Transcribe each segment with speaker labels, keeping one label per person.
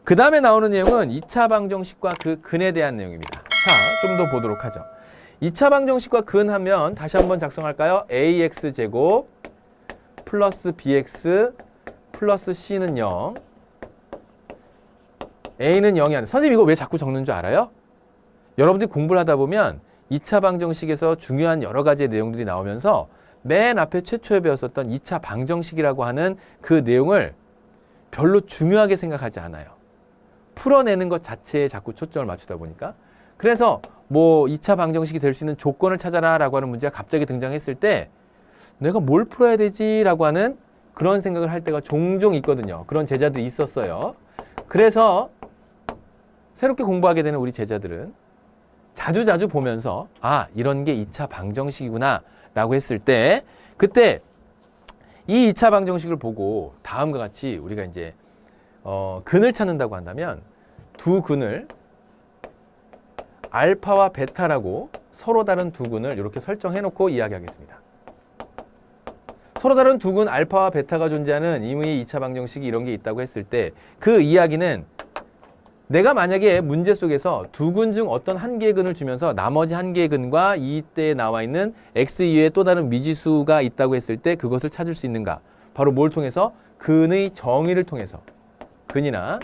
Speaker 1: 그 다음에 나오는 내용은 2차 방정식과 그 근에 대한 내용입니다. 자, 좀 더 보도록 하죠. 2차 방정식과 근 하면 다시 한번 작성할까요? ax제곱 플러스 bx 플러스 c는 0. a는 0이 아니에요. 선생님 이거 왜 자꾸 적는 줄 알아요? 여러분들이 공부를 하다 보면 2차 방정식에서 중요한 여러 가지의 내용들이 나오면서 맨 앞에 최초에 배웠었던 2차 방정식이라고 하는 그 내용을 별로 중요하게 생각하지 않아요. 풀어내는 것 자체에 자꾸 초점을 맞추다 보니까. 그래서 뭐 2차 방정식이 될 수 있는 조건을 찾아라 라고 하는 문제가 갑자기 등장했을 때 내가 뭘 풀어야 되지 라고 하는 그런 생각을 할 때가 종종 있거든요. 그런 제자들이 있었어요. 그래서 새롭게 공부하게 되는 우리 제자들은 자주자주 보면서 아, 이런 게 2차 방정식이구나 라고 했을 때 그때 이 2차 방정식을 보고 다음과 같이 우리가 이제 근을 찾는다고 한다면 두 근을 알파와 베타라고 서로 다른 두 근을 이렇게 설정해 놓고 이야기하겠습니다. 서로 다른 두 근 알파와 베타가 존재하는 임의의 2차 방정식이 이런 게 있다고 했을 때 그 이야기는 내가 만약에 문제 속에서 두 근 중 어떤 한 개의 근을 주면서 나머지 한 개의 근과 이때에 나와 있는 x 이외에 또 다른 미지수가 있다고 했을 때 그것을 찾을 수 있는가? 바로 뭘 통해서? 근의 정의를 통해서. 근이나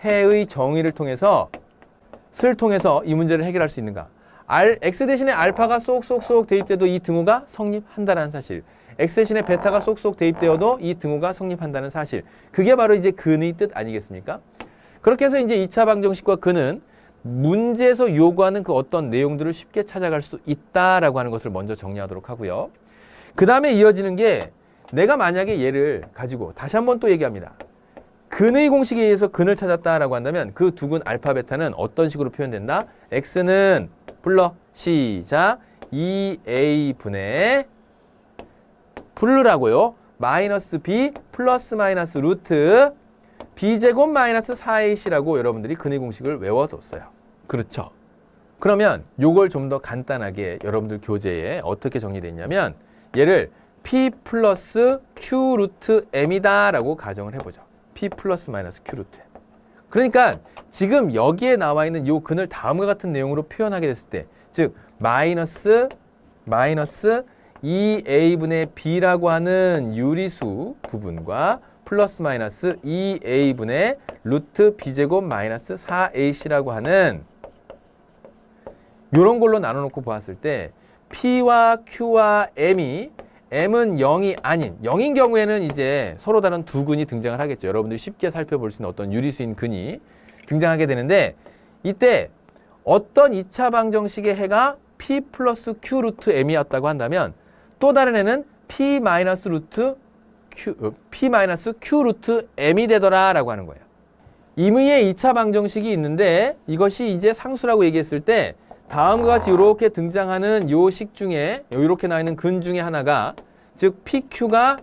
Speaker 1: 해의 정의를 통해서 이 문제를 해결할 수 있는가? x 대신에 알파가 쏙쏙쏙 대입돼도 이 등호가 성립한다는 사실. x 대신에 베타가 쏙쏙 대입되어도 이 등호가 성립한다는 사실. 그게 바로 이제 근의 뜻 아니겠습니까? 그렇게 해서 이제 2차 방정식과 근은 문제에서 요구하는 그 어떤 내용들을 쉽게 찾아갈 수 있다라고 하는 것을 먼저 정리하도록 하고요. 그 다음에 이어지는 게 내가 만약에 얘를 가지고 다시 한번 또 얘기합니다. 근의 공식에 의해서 근을 찾았다라고 한다면 그 두 근 알파 베타는 어떤 식으로 표현된다? x는 불러 시작 2a분의 부르라고요. 마이너스 b 플러스 마이너스 루트 b제곱 마이너스 4ac라고 여러분들이 근의 공식을 외워뒀어요. 그렇죠? 그러면 요걸 좀 더 간단하게 여러분들 교재에 어떻게 정리됐냐면 얘를 p 플러스 q 루트 m이다 라고 가정을 해보죠. p 플러스 마이너스 q 루트 m. 그러니까 지금 여기에 나와 있는 요 근을 다음과 같은 내용으로 표현하게 됐을 때 즉 마이너스 2a분의 b라고 하는 유리수 부분과 플러스 마이너스 2a분의 루트 b제곱 마이너스 4ac라고 하는 이런 걸로 나눠놓고 보았을 때 p와 q와 m은 0이 아닌 0인 경우에는 이제 서로 다른 두 근이 등장을 하겠죠. 여러분들이 쉽게 살펴볼 수 있는 어떤 유리수인 근이 등장하게 되는데 이때 어떤 2차 방정식의 해가 p 플러스 q 루트 m이었다고 한다면 또 다른 애는 p 마이너스 q 루트 m이 되더라 라고 하는 거예요. 임의의 2차 방정식이 있는데 이것이 이제 상수라고 얘기했을 때 다음과 같이 이렇게 등장하는 요 식 중에 이렇게 나와 있는 근 중에 하나가 즉 PQ가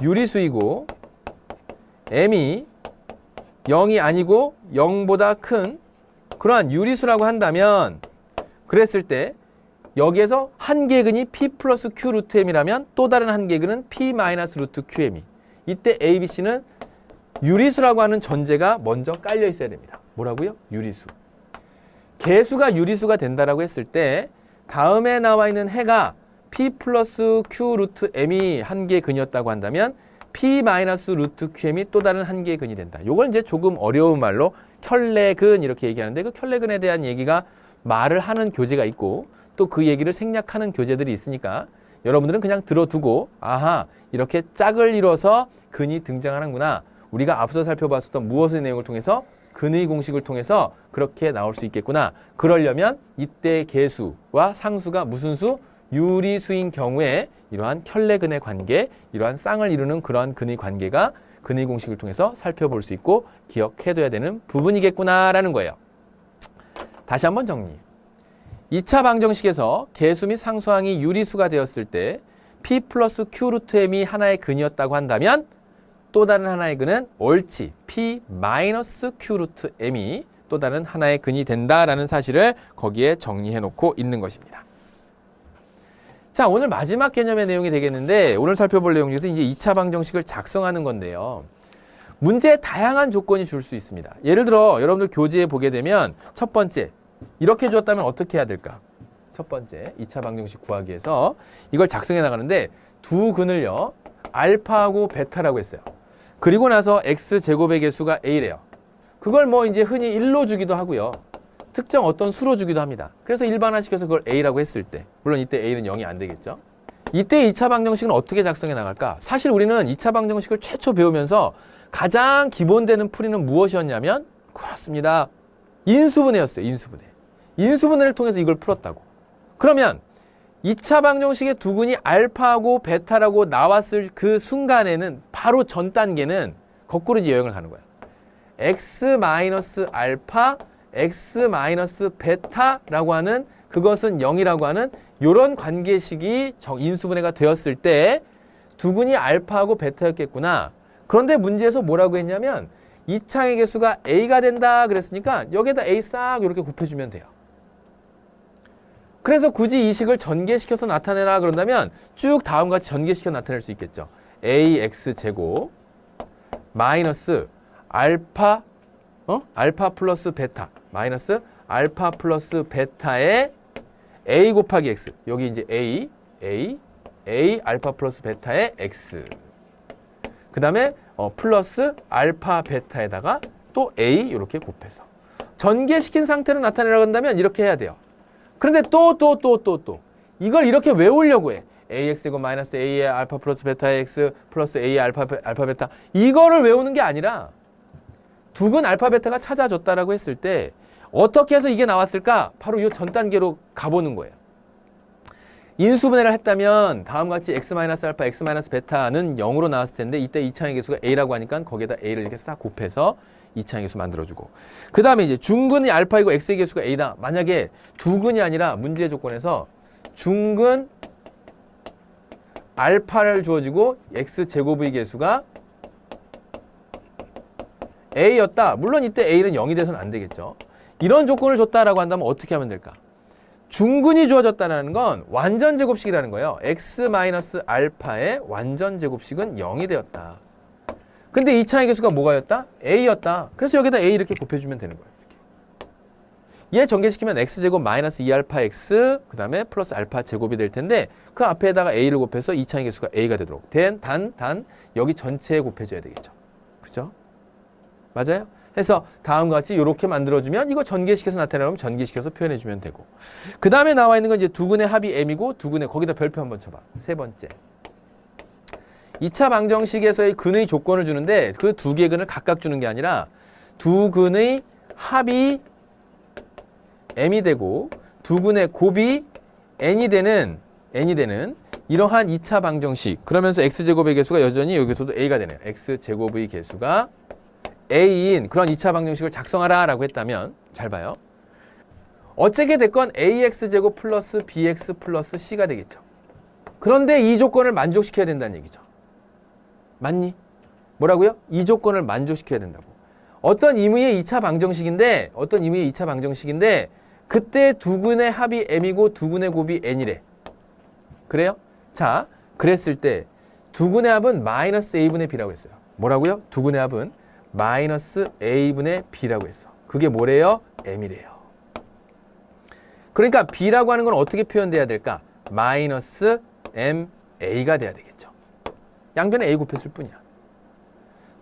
Speaker 1: 유리수이고 M이 0이 아니고 0보다 큰 그러한 유리수라고 한다면 그랬을 때 여기에서 한 개의 근이 P 플러스 Q 루트 M이라면 또 다른 한 개의 근은 P 마이너스 루트 QM이 이때 A, B, C는 유리수라고 하는 전제가 먼저 깔려 있어야 됩니다. 뭐라고요? 유리수. 개수가 유리수가 된다라고 했을 때 다음에 나와 있는 해가 P 플러스 Q 루트 M이 한 개의 근이었다고 한다면 P 마이너스 루트 QM이 또 다른 한 개의 근이 된다. 요걸 이제 조금 어려운 말로 켤레근 이렇게 얘기하는데 그 켤레근에 대한 얘기가 말을 하는 교재가 있고 또 그 얘기를 생략하는 교재들이 있으니까 여러분들은 그냥 들어두고 아하 이렇게 짝을 이뤄서 근이 등장하는구나. 우리가 앞서 살펴봤었던 무엇의 내용을 통해서 근의 공식을 통해서 그렇게 나올 수 있겠구나. 그러려면 이때 개수와 상수가 무슨 수? 유리수인 경우에 이러한 켤레근의 관계, 이러한 쌍을 이루는 그러한 근의 관계가 근의 공식을 통해서 살펴볼 수 있고 기억해둬야 되는 부분이겠구나라는 거예요. 다시 한번 정리. 2차 방정식에서 개수 및 상수항이 유리수가 되었을 때 P 플러스 Q 루트 M이 하나의 근이었다고 한다면 또 다른 하나의 근은 옳지 P 마이너스 Q 루트 M이 또 다른 하나의 근이 된다라는 사실을 거기에 정리해 놓고 있는 것입니다. 자, 오늘 마지막 개념의 내용이 되겠는데 오늘 살펴볼 내용 중에서 이제 2차 방정식을 작성하는 건데요. 문제에 다양한 조건이 줄 수 있습니다. 예를 들어 여러분들 교재에 보게 되면 첫 번째 이렇게 주었다면 어떻게 해야 될까? 첫 번째 2차 방정식 구하기 위해서 이걸 작성해 나가는데 두 근을요. 알파하고 베타라고 했어요. 그리고 나서 x제곱의 개수가 a래요. 그걸 뭐 이제 흔히 1로 주기도 하고요. 특정 어떤 수로 주기도 합니다. 그래서 일반화시켜서 그걸 a라고 했을 때 물론 이때 a는 0이 안 되겠죠. 이때 2차 방정식은 어떻게 작성해 나갈까? 사실 우리는 2차 방정식을 최초 배우면서 가장 기본되는 풀이는 무엇이었냐면 그렇습니다. 인수분해였어요. 인수분해. 인수분해를 통해서 이걸 풀었다고. 그러면 2차 방정식의 두 근이 알파하고 베타라고 나왔을 그 순간에는 바로 전 단계는 거꾸로 이제 여행을 가는 거예요. x-알파, x-베타라고 하는 그것은 0이라고 하는 이런 관계식이 인수분해가 되었을 때 두 근이 알파하고 베타였겠구나. 그런데 문제에서 뭐라고 했냐면 2차의 개수가 a가 된다 그랬으니까 여기에다 a 싹 이렇게 곱해주면 돼요. 그래서 굳이 이 식을 전개시켜서 나타내라 그런다면 쭉 다음과 같이 전개시켜 나타낼 수 있겠죠. ax제곱 마이너스 알파 알파 플러스 베타 마이너스 알파 플러스 베타의 a 곱하기 x 여기 이제 a 알파 플러스 베타의 x 그 다음에 플러스 알파 베타에다가 또 a 이렇게 곱해서 전개시킨 상태로 나타내라고 한다면 이렇게 해야 돼요. 그런데 또 이걸 이렇게 외우려고 해. ax제곱 마이너스 a의 알파 플러스 베타의 x 플러스 a의 알파 베타 이거를 외우는 게 아니라 두 근 알파 베타가 찾아줬다라고 했을 때 어떻게 해서 이게 나왔을까? 바로 이 전 단계로 가보는 거예요. 인수분해를 했다면 다음과 같이 x-알파, x-베타는 0으로 나왔을 텐데 이때 2차의 개수가 a라고 하니까 거기에다 a를 이렇게 싹 곱해서 2차의 개수 만들어주고 그 다음에 이제 중근이 알파이고 x의 개수가 a다. 만약에 두 근이 아니라 문제의 조건에서 중근 알파를 주어지고 x제곱의 개수가 a였다. 물론 이때 a는 0이 돼서는 안 되겠죠. 이런 조건을 줬다라고 한다면 어떻게 하면 될까? 중근이 주어졌다는 건 완전 제곱식이라는 거예요. x-알파의 완전 제곱식은 0이 되었다. 근데 2차의 개수가 뭐가였다? a였다. 그래서 여기다 a 이렇게 곱해주면 되는 거예요. 이렇게. 얘 전개시키면 x제곱 마이너스 2알파 x 그 다음에 플러스 알파 제곱이 될 텐데 그 앞에다가 a를 곱해서 2차의 개수가 a가 되도록 단 여기 전체에 곱해줘야 되겠죠. 그죠? 맞아요? 해서 다음과 같이 이렇게 만들어주면 이거 전개시켜서 나타내면 전개시켜서 표현해주면 되고 그 다음에 나와 있는 건 이제 두 근의 합이 m이고 두 근의 거기다 별표 한번 쳐봐. 세 번째 2차 방정식에서의 근의 조건을 주는데 그 두 개의 근을 각각 주는 게 아니라 두 근의 합이 m이 되고 두 근의 곱이 n이 되는 이러한 2차 방정식 그러면서 x제곱의 개수가 여전히 여기서도 a가 되네요. x제곱의 개수가 a인 그런 2차 방정식을 작성하라 라고 했다면 잘 봐요. 어찌게 됐건 ax제곱 플러스 bx 플러스 c가 되겠죠. 그런데 이 조건을 만족시켜야 된다는 얘기죠. 맞니? 뭐라고요? 이 조건을 만족시켜야 된다고. 어떤 임의의 2차 방정식인데 그때 두 근의 합이 m이고 두 근의 곱이 n이래. 그래요? 자, 그랬을 때 두 근의 합은 마이너스 a분의 b라고 했어요. 뭐라고요? 두 근의 합은 마이너스 a분의 b라고 했어. 그게 뭐래요? m이래요. 그러니까 b라고 하는 건 어떻게 표현돼야 될까? 마이너스 ma가 돼야 되겠죠. 양변에 a 곱했을 뿐이야.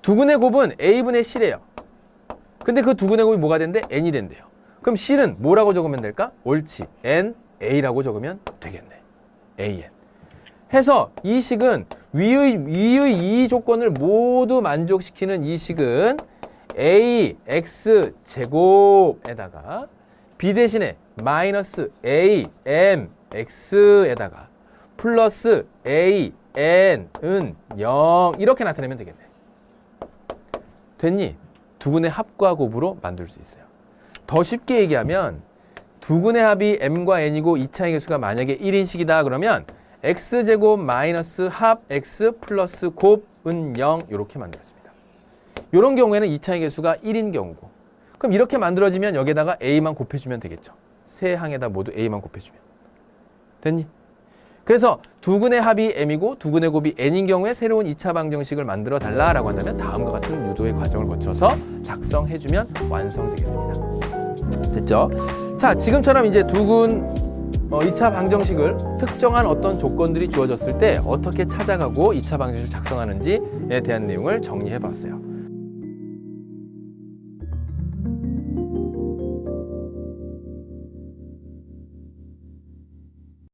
Speaker 1: 두 근의 곱은 a분의 c래요. 근데 그 두 근의 곱이 뭐가 된대? n이 된대요. 그럼 c는 뭐라고 적으면 될까? 옳지. na라고 적으면 되겠네. an. 해서 이 식은 위의 이 조건을 모두 만족시키는 이 식은 ax제곱에다가 b 대신에 마이너스 amx에다가 플러스 an은 0 이렇게 나타내면 되겠네. 됐니? 두 근의 합과 곱으로 만들 수 있어요. 더 쉽게 얘기하면 두 근의 합이 m과 n이고 2차의 개수가 만약에 1인식이다 그러면 x제곱 마이너스 합 x 플러스 곱은 0 이렇게 만들어집니다. 이런 경우에는 2차의 개수가 1인 경우고 그럼 이렇게 만들어지면 여기에다가 A만 곱해주면 되겠죠. 세 항에다 모두 A만 곱해주면. 됐니? 그래서 두 근의 합이 M이고 두 근의 곱이 N인 경우에 새로운 2차 방정식을 만들어 달라라고 한다면 다음과 같은 유도의 과정을 거쳐서 작성해주면 완성되겠습니다. 됐죠? 자, 지금처럼 이제 두 근 2차 방정식을 특정한 어떤 조건들이 주어졌을 때 어떻게 찾아가고 2차 방정식을 작성하는지에 대한 내용을 정리해 봤어요.